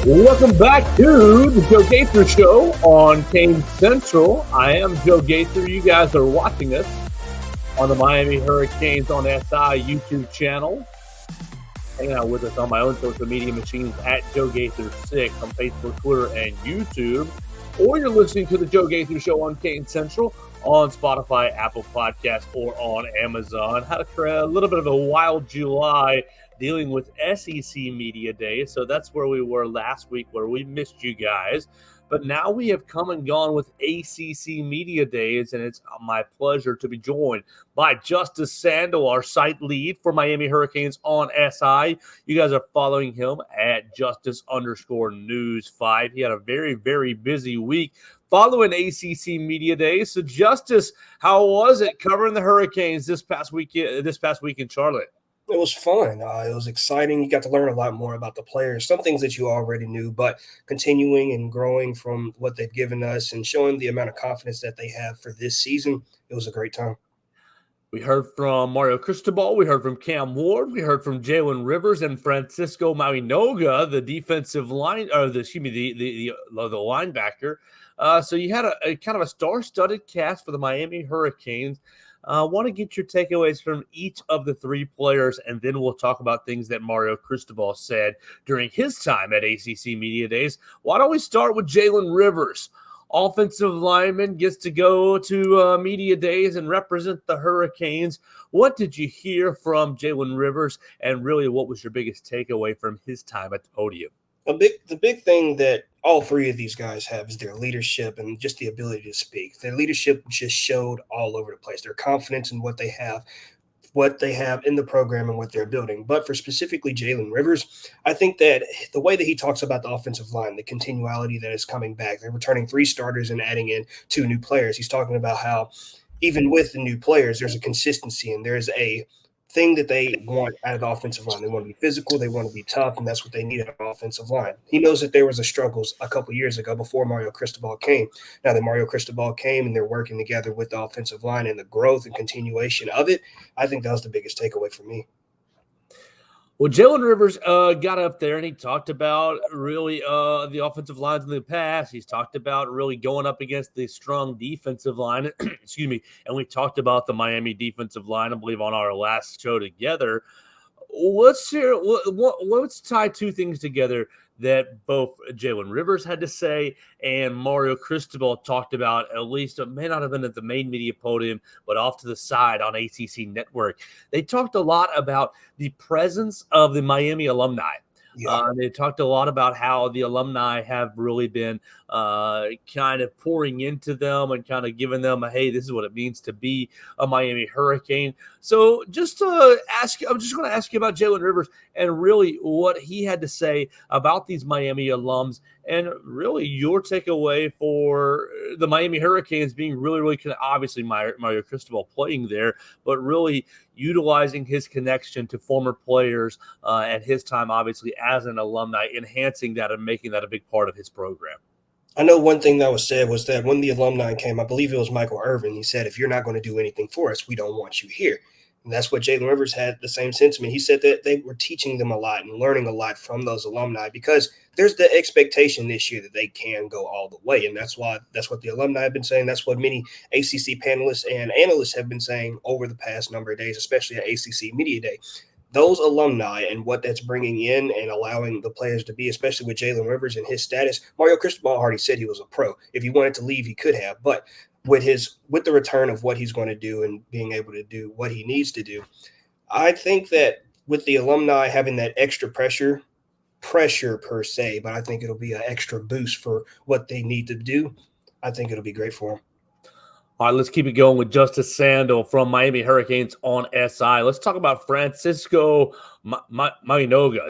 Welcome back to the Joe Gaither Show on Kane Central. I am Joe Gaither. You guys are watching us on the Miami Hurricanes on SI YouTube channel. Hanging out with us on my own social media machines at Joe Gaither6 on Facebook, Twitter, and YouTube. Or you're listening to the Joe Gaither Show on Kane Central on Spotify, Apple Podcasts, or on Amazon. Had a little bit of a wild July dealing with SEC Media Days. So that's where we were last week, where we missed you guys. But now we have come and gone with ACC Media Days, and it's my pleasure to be joined by Justice Sandle, our site lead for Miami Hurricanes on SI. You guys are following him at Justice_News5. He had a very, very busy week following ACC Media Days. So, Justice, how was it covering the Hurricanes this past week in Charlotte? It was fun. It was exciting. You got to learn a lot more about the players, some things that you already knew, but continuing and growing from what they've given us and showing the amount of confidence that they have for this season. It was a great time. We heard from Mario Cristobal. We heard from Cam Ward. We heard from Jalen Rivers and Francisco Mauinoga, the defensive line, or the linebacker. So you had a kind of a star-studded cast for the Miami Hurricanes. I want to get your takeaways from each of the three players, and then we'll talk about things that Mario Cristobal said during his time at ACC Media Days. Why don't we start with Jalen Rivers? Offensive lineman gets to go to Media Days and represent the Hurricanes. What did you hear from Jalen Rivers, and really what was your biggest takeaway from his time at the podium? The big thing that all three of these guys have is their leadership and just the ability to speak. Their leadership just showed all over the place. Their confidence in what they have in the program and what they're building. But for specifically Jalen Rivers, I think that the way that he talks about the offensive line, the continuality that is coming back, they're returning 3 starters and adding in 2 new players. He's talking about how even with the new players, there's a consistency and there's a thing that they want out of the offensive line. They want to be physical, they want to be tough, and that's what they need out of the offensive line. He knows that there was a struggles a couple years ago before Mario Cristobal came. Now that Mario Cristobal came and they're working together with the offensive line and the growth and continuation of it, I think that was the biggest takeaway for me. Well, Jalen Rivers got up there and he talked about really the offensive lines in the past. He's talked about really going up against the strong defensive line. Excuse me. And we talked about the Miami defensive line, I believe, on our last show together. Let's tie 2 things together that both Jalen Rivers had to say and Mario Cristobal talked about, at least it may not have been at the main media podium, but off to the side on ACC Network. They talked a lot about the presence of the Miami alumni. Yeah. They talked a lot about how the alumni have really been kind of pouring into them and kind of giving them hey, this is what it means to be a Miami Hurricane. So I'm just going to ask you about Jalen Rivers and really what he had to say about these Miami alums and really your takeaway for the Miami Hurricanes being really, really obviously Mario Cristobal playing there, but really utilizing his connection to former players at his time, obviously, as an alumni, enhancing that and making that a big part of his program. I know one thing that was said was that when the alumni came, I believe it was Michael Irvin, he said, if you're not going to do anything for us, we don't want you here. And that's what Jalen Rivers had the same sentiment. He said that they were teaching them a lot and learning a lot from those alumni because there's the expectation this year that they can go all the way. And that's what the alumni have been saying. That's what many ACC panelists and analysts have been saying over the past number of days, especially at ACC Media Day. Those alumni and what that's bringing in and allowing the players to be, especially with Jalen Rivers and his status. Mario Cristobal already said he was a pro. If he wanted to leave, he could have. But with the return of what he's going to do and being able to do what he needs to do, I think that with the alumni having that extra pressure per se, but I think it'll be an extra boost for what they need to do. I think it'll be great for them. All right, let's keep it going with Justice Sandle from Miami Hurricanes on SI. Let's talk about Francisco Mauinoga.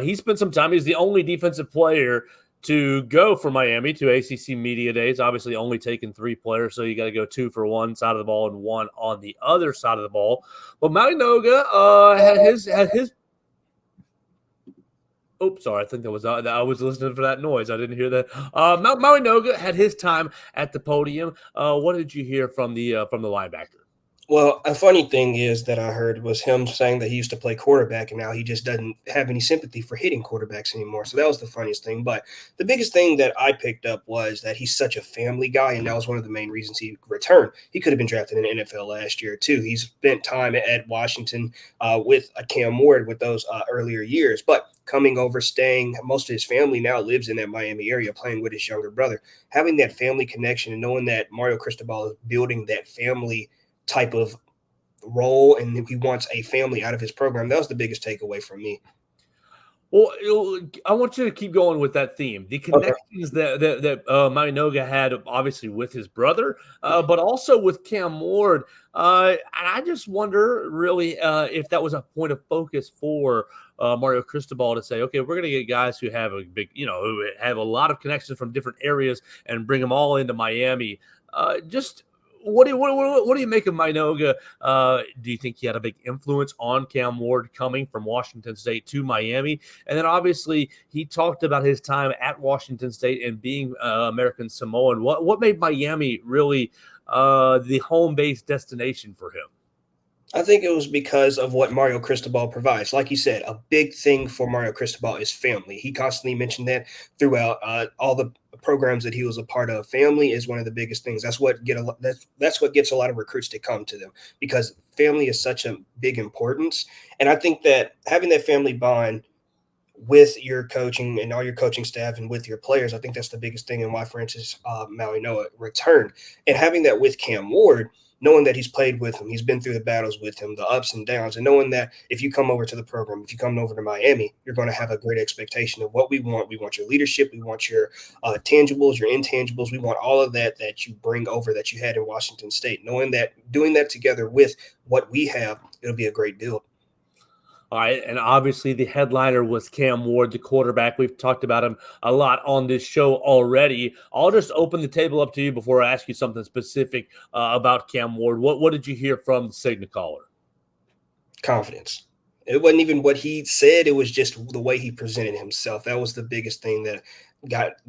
He spent some time. He's the only defensive player to go for Miami to ACC Media Days. Obviously, only taking 3 players, so you got to go 2 for one side of the ball and 1 on the other side of the ball. But Mauinoga had his. Oh, sorry. I think that was I was listening for that noise. I didn't hear that. Mauinoga had his time at the podium. What did you hear from the linebacker? Well, a funny thing is that I heard was him saying that he used to play quarterback and now he just doesn't have any sympathy for hitting quarterbacks anymore. So that was the funniest thing. But the biggest thing that I picked up was that he's such a family guy, and that was one of the main reasons he returned. He could have been drafted in the NFL last year too. He's spent time at Washington with Cam Ward with those earlier years, but coming over, staying. Most of his family now lives in that Miami area, playing with his younger brother. Having that family connection and knowing that Mario Cristobal is building that family type of role and he wants a family out of his program. That was the biggest takeaway from me. Well, I want you to keep going with that theme. The Okay. connections that Mainoga had, obviously, with his brother, but also with Cam Ward. And I just wonder, really, if that was a point of focus for Mario Cristobal to say, okay, we're going to get guys who have a big, who have a lot of connections from different areas and bring them all into Miami. Just what do you make of Minoga? Do you think he had a big influence on Cam Ward coming from Washington State to Miami? And then obviously he talked about his time at Washington State and being American Samoan. What made Miami really the home base destination for him? I think it was because of what Mario Cristobal provides. Like you said, a big thing for Mario Cristobal is family. He constantly mentioned that throughout all the programs that he was a part of. Family is one of the biggest things. That's what gets a lot of recruits to come to them because family is such a big importance. And I think that having that family bond with your coaching and all your coaching staff and with your players, I think that's the biggest thing and why Francis Maui Noah returned. And having that with Cam Ward, knowing that he's played with him, he's been through the battles with him, the ups and downs, and knowing that if you come over to the program, if you come over to Miami, you're going to have a great expectation of what we want. We want your leadership. We want your tangibles, your intangibles. We want all of that you bring over that you had in Washington State. Knowing that doing that together with what we have, it'll be a great build. All right, and obviously the headliner was Cam Ward, the quarterback. We've talked about him a lot on this show already. I'll just open the table up to you before I ask you something specific about Cam Ward. What did you hear from the signal caller? Confidence. It wasn't even what he said, it was just the way he presented himself. That was the biggest thing that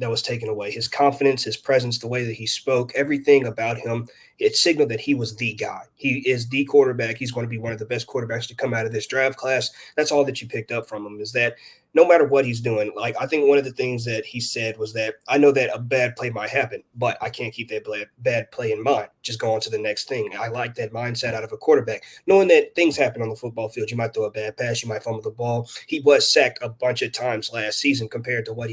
was taken away. His confidence, his presence, the way that he spoke, everything about him, it signaled that he was the guy. He is the quarterback. He's going to be one of the best quarterbacks to come out of this draft class. That's all that you picked up from him is that no matter what he's doing, like I think one of the things that he said was that I know that a bad play might happen, but I can't keep that bad play in mind. Just go on to the next thing. I like that mindset out of a quarterback, knowing that things happen on the football field. You might throw a bad pass, you might fumble the ball. He was sacked a bunch of times last season compared to what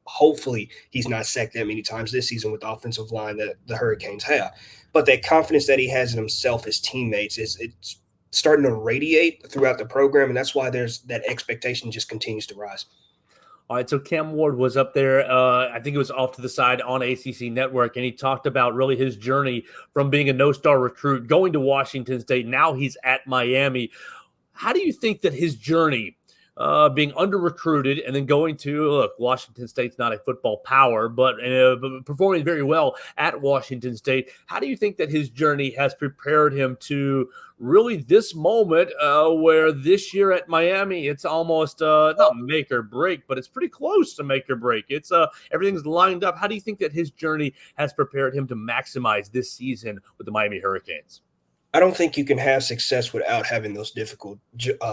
hopefully he's not sacked that many times this season with the offensive line that the Hurricanes have. But that confidence that he has in himself, his teammates, it's starting to radiate throughout the program, and that's why there's that expectation just continues to rise. All right, so Cam Ward was up there. I think it was off to the side on ACC Network, and he talked about really his journey from being a no-star recruit, going to Washington State. Now he's at Miami. How do you think that his journey, being under-recruited and then going to, look, Washington State's not a football power, but performing very well at Washington State, how do you think that his journey has prepared him to really this moment where this year at Miami, it's almost not make or break, but it's pretty close to make or break. It's everything's lined up. How do you think that his journey has prepared him to maximize this season with the Miami Hurricanes? I don't think you can have success without having those difficult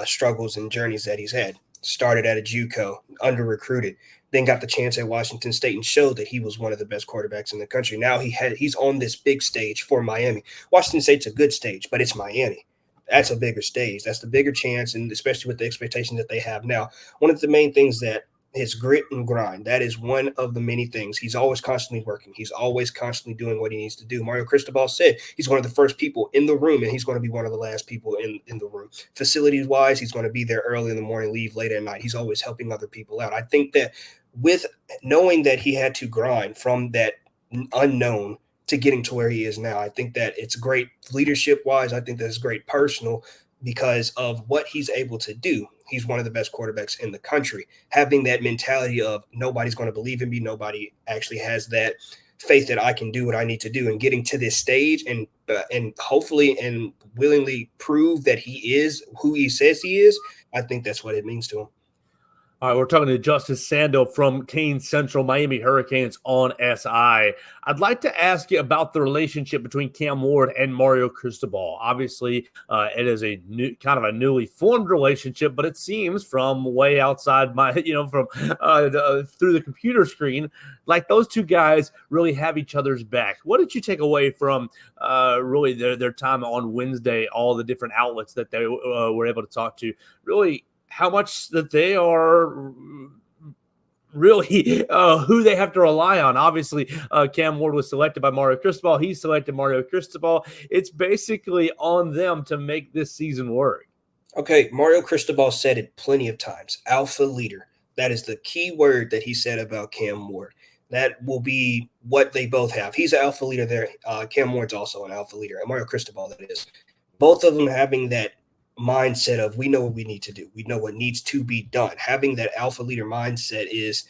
struggles and journeys that he's had. Started at a JUCO, under recruited, then got the chance at Washington State and showed that he was one of the best quarterbacks in the country. Now he's on this big stage for Miami. Washington State's a good stage, but it's Miami. That's a bigger stage. That's the bigger chance, and especially with the expectation that they have now. One of the main things that his grit and grind. That is one of the many things. He's always constantly working. He's always constantly doing what he needs to do. Mario Cristobal said he's one of the first people in the room, and he's going to be one of the last people in the room. Facilities wise, he's going to be there early in the morning, leave late at night. He's always helping other people out. I think that with knowing that he had to grind from that unknown to getting to where he is now, I think that it's great leadership wise. I think that it's great personal because of what he's able to do. He's one of the best quarterbacks in the country. Having that mentality of nobody's going to believe in me, nobody actually has that faith that I can do what I need to do, and getting to this stage and hopefully and willingly prove that he is who he says he is. I think that's what it means to him. All right, we're talking to Justice Sandle from Kane Central Miami Hurricanes on SI. I'd like to ask you about the relationship between Cam Ward and Mario Cristobal. Obviously, it is a new, kind of a newly formed relationship, but it seems from way outside my, from through the computer screen, like those two guys really have each other's back. What did you take away from really their time on Wednesday? All the different outlets that they were able to talk to, really how much that they are really who they have to rely on. Obviously, Cam Ward was selected by Mario Cristobal. He selected Mario Cristobal. It's basically on them to make this season work. Okay, Mario Cristobal said it plenty of times. Alpha leader. That is the key word that he said about Cam Ward. That will be what they both have. He's an alpha leader there. Cam Ward's also an alpha leader. And Mario Cristobal, that is. Both of them having that mindset of we know what we need to do. We know what needs to be done. Having that alpha leader mindset is,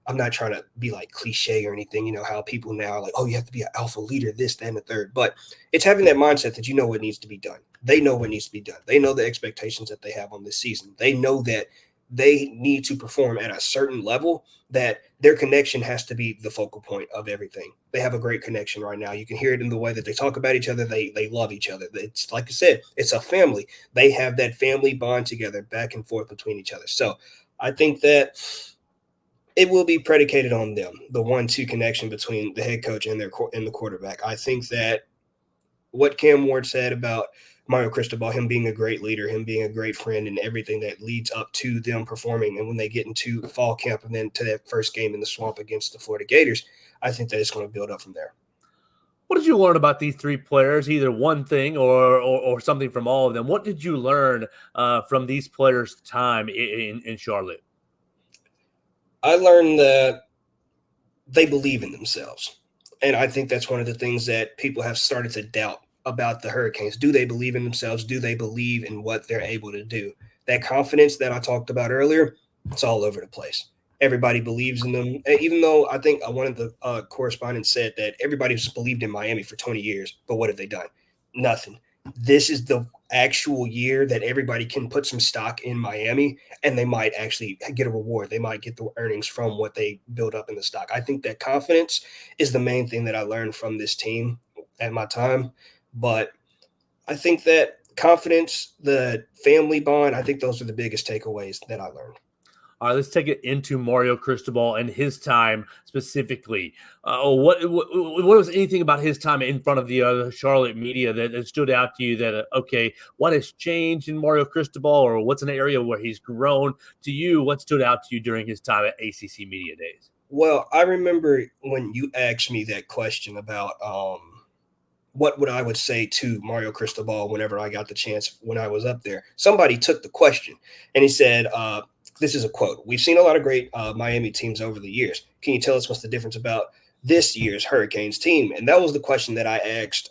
I'm not trying to be like cliche or anything, you know, how people now are like, oh, you have to be an alpha leader, this, that, and the third. But it's having that mindset that you know what needs to be done. They know what needs to be done. They know the expectations that they have on this season. They know that they need to perform at a certain level, that their connection has to be the focal point of everything. They have a great connection right now. You can hear it in the way that they talk about each other. They love each other. It's like I said, it's a family. They have that family bond together back and forth between each other. So I think that it will be predicated on them, the 1-2 connection between the head coach and the quarterback. I think that what Cam Ward said about Mario Cristobal, him being a great leader, him being a great friend, and everything that leads up to them performing. And when they get into fall camp and then to that first game in the Swamp against the Florida Gators, I think that it's going to build up from there. What did you learn about these three players? Either one thing or something from all of them. What did you learn from these players' time in Charlotte? I learned that they believe in themselves. And I think that's one of the things that people have started to doubt about the Hurricanes. Do they believe in themselves? Do they believe in what they're able to do? That confidence that I talked about earlier, it's all over the place. Everybody believes in them. Even though I think one of the correspondents said that everybody's believed in Miami for 20 years, but what have they done? Nothing. This is the actual year that everybody can put some stock in Miami, and they might actually get a reward. They might get the earnings from what they build up in the stock. I think that confidence is the main thing that I learned from this team at my time. But I think that confidence, the family bond, I think those are the biggest takeaways that I learned. All right, let's take it into Mario Cristobal and his time specifically. What was anything about his time in front of the Charlotte media that stood out to you that, okay, what has changed in Mario Cristobal, or what's an area where he's grown to you? What stood out to you during his time at ACC Media Days? Well, I remember when you asked me that question about what would I would say to Mario Cristobal whenever I got the chance when I was up there. Somebody took the question and he said, this is a quote. We've seen a lot of great Miami teams over the years. Can you tell us what's the difference about this year's Hurricanes team? And that was the question that I asked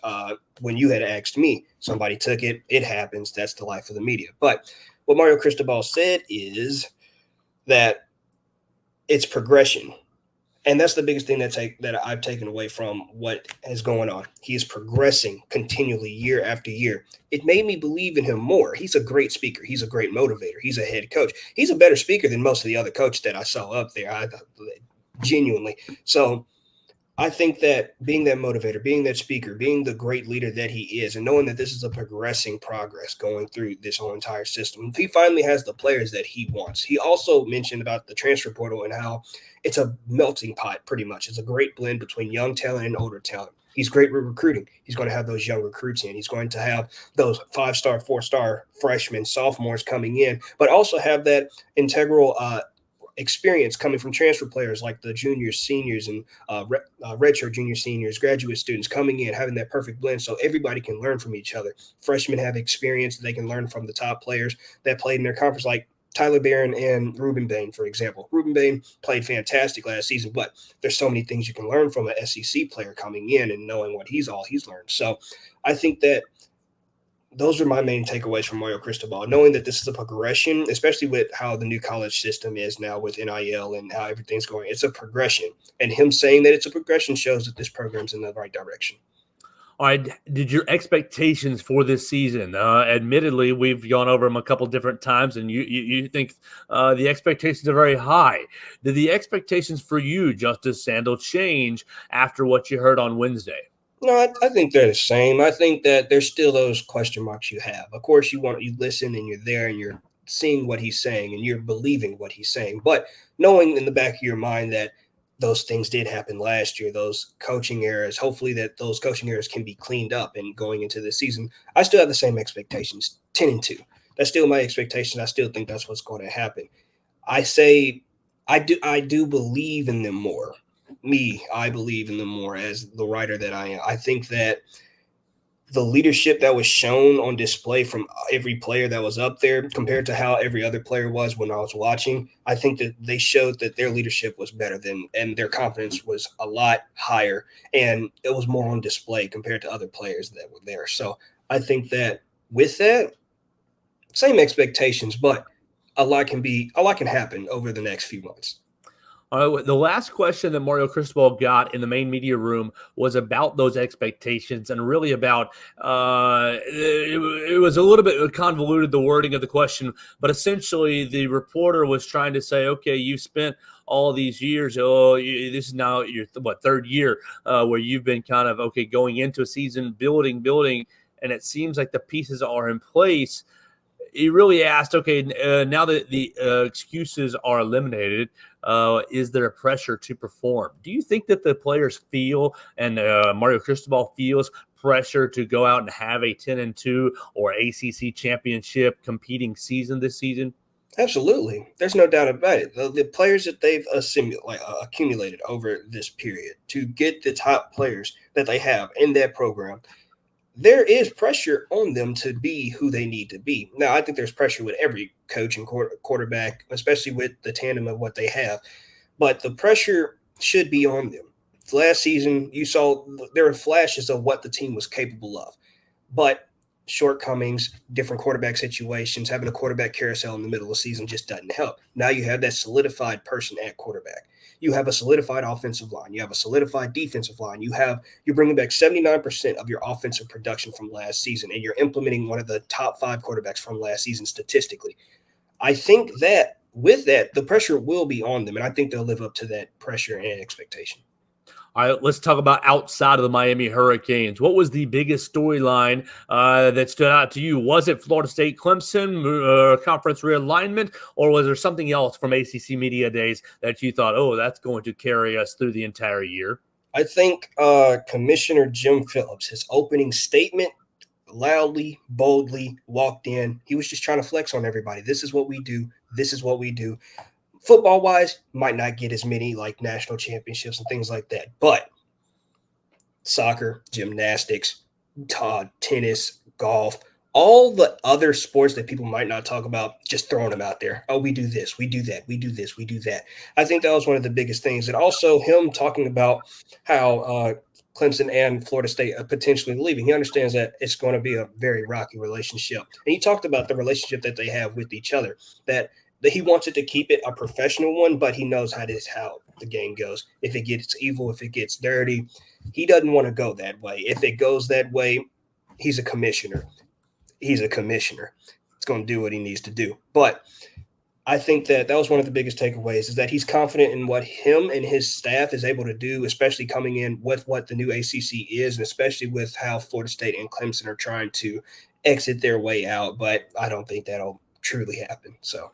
when you had asked me. Somebody took it. It happens. That's the life of the media. But what Mario Cristobal said is that it's progression. And that's the biggest thing that I've taken away from what is going on. He is progressing continually year after year. It made me believe in him more. He's a great speaker. He's a great motivator. He's a head coach. He's a better speaker than most of the other coaches that I saw up there. I genuinely. So I think that being that motivator, being that speaker, being the great leader that he is, and knowing that this is a progressing progress going through this whole entire system, he finally has the players that he wants. He also mentioned about the transfer portal and how it's a melting pot pretty much. It's a great blend between young talent and older talent. He's great with recruiting. He's going to have those young recruits in. He's going to have those 5-star, 4-star freshmen, sophomores coming in, but also have that integral experience coming from transfer players like the juniors, seniors, and redshirt junior seniors, graduate students coming in, having that perfect blend so everybody can learn from each other. Freshmen have experience. They can learn from the top players that played in their conference, like Tyler Barron and Ruben Bain, for example. Ruben Bain played fantastic last season, but there's so many things you can learn from an SEC player coming in and knowing what he's learned. So I think that those are my main takeaways from Mario Cristobal, knowing that this is a progression, especially with how the new college system is now with NIL and how everything's going. It's a progression. And him saying that it's a progression shows that this program's in the right direction. All right, did your expectations for this season? Admittedly, we've gone over them a couple different times, and you think the expectations are very high. Did the expectations for you, Justice Sandle, change after what you heard on Wednesday? No, I think they're the same. I think that there's still those question marks you have. Of course, you listen and you're there and you're seeing what he's saying and you're believing what he's saying, but knowing in the back of your mind that those things did happen last year, those coaching errors, hopefully that those coaching errors can be cleaned up and going into this season, I still have the same expectations, 10-2. That's still my expectation. I still think that's what's going to happen. I say I do believe in them more. I believe in them more as the writer that I am. I think that the leadership that was shown on display from every player that was up there compared to how every other player was when I was watching, I think that they showed that their leadership was better and their confidence was a lot higher and it was more on display compared to other players that were there. So I think that with that, same expectations, but a lot can happen over the next few months. The last question that Mario Cristobal got in the main media room was about those expectations and really about it was a little bit convoluted, the wording of the question, but essentially the reporter was trying to say, okay, you spent all these years. This is now your third year where you've been kind of going into a season building, and it seems like the pieces are in place. He really asked, okay, now that the excuses are eliminated, is there a pressure to perform? Do you think that the players feel and Mario Cristobal feels pressure to go out and have a 10-2 or ACC championship competing season this season? Absolutely. There's no doubt about it. The players that they've accumulated over this period to get the top players that they have in that program, there is pressure on them to be who they need to be. Now, I think there's pressure with every coach and quarterback, especially with the tandem of what they have. But the pressure should be on them. Last season, you saw there were flashes of what the team was capable of. But shortcomings, different quarterback situations, having a quarterback carousel in the middle of the season just doesn't help. Now you have that solidified person at quarterback. You have a solidified offensive line. You have a solidified defensive line. You're bringing back 79% of your offensive production from last season, and you're implementing one of the top 5 quarterbacks from last season statistically. I think that with that, the pressure will be on them, and I think they'll live up to that pressure and expectation. All right, let's talk about outside of the Miami Hurricanes. What was the biggest storyline that stood out to you? Was it Florida State Clemson conference realignment, or was there something else from ACC Media Days that you thought, oh, that's going to carry us through the entire year? I think Commissioner Jim Phillips, his opening statement, loudly, boldly walked in. He was just trying to flex on everybody. This is what we do. This is what we do. Football wise, might not get as many like national championships and things like that, but soccer, gymnastics, tennis, golf, all the other sports that people might not talk about, just throwing them out there. Oh, we do this, we do that, we do this, we do that. I think that was one of the biggest things. And also him talking about how Clemson and Florida State are potentially leaving. He understands that it's going to be a very rocky relationship. And he talked about the relationship that they have with each other, that he wants it to keep it a professional one, but he knows how the game goes. If it gets evil, if it gets dirty, he doesn't want to go that way. If it goes that way, he's a commissioner. He's a commissioner. He's going to do what he needs to do. But I think that was one of the biggest takeaways, is that he's confident in what him and his staff is able to do, especially coming in with what the new ACC is, and especially with how Florida State and Clemson are trying to exit their way out. But I don't think that'll truly happen. So.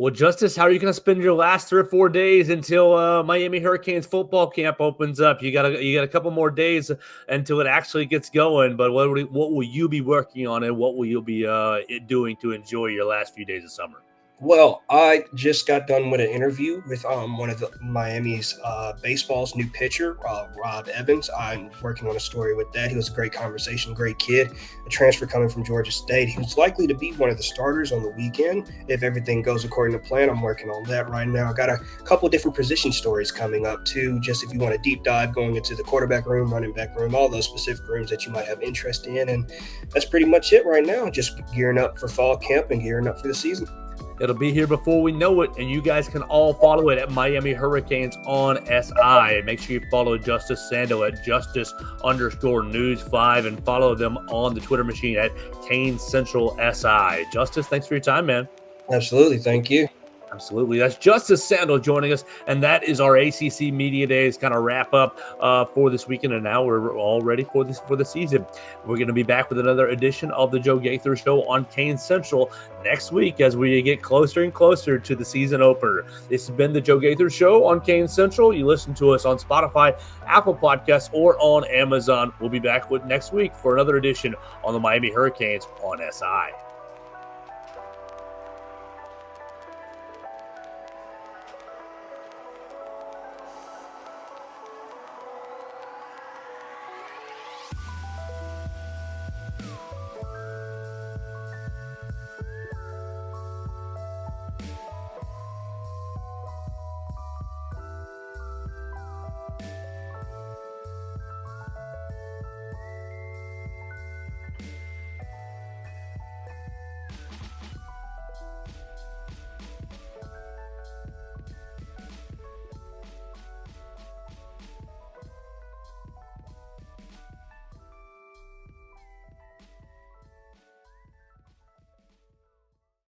Well, Justice, how are you going to spend your last 3 or 4 days until Miami Hurricanes football camp opens up? You got a couple more days until it actually gets going. But what will you be working on, and what will you be doing to enjoy your last few days of summer? Well, I just got done with an interview with one of the Miami's baseball's new pitcher, Rob Evans. I'm working on a story with that. He was a great conversation, great kid, a transfer coming from Georgia State. He was likely to be one of the starters on the weekend if everything goes according to plan. I'm working on that right now. I got a couple different position stories coming up too, just if you want a deep dive going into the quarterback room, running back room, all those specific rooms that you might have interest in. And that's pretty much it right now, just gearing up for fall camp and gearing up for the season. It'll be here before we know it, and you guys can all follow it at Miami Hurricanes on SI. Make sure you follow Justice Sandle at Justice_News5 and follow them on the Twitter machine at Cane Central SI. Justice, thanks for your time, man. Absolutely. Thank you. Absolutely. That's Justice Sandle joining us, and that is our ACC Media Days kind of wrap up for this weekend, and now we're all ready for the season. We're going to be back with another edition of the Joe Gaither Show on Cane Central next week as we get closer and closer to the season opener. This has been the Joe Gaither Show on Cane Central. You listen to us on Spotify, Apple Podcasts, or on Amazon. We'll be back with next week for another edition on the Miami Hurricanes on SI.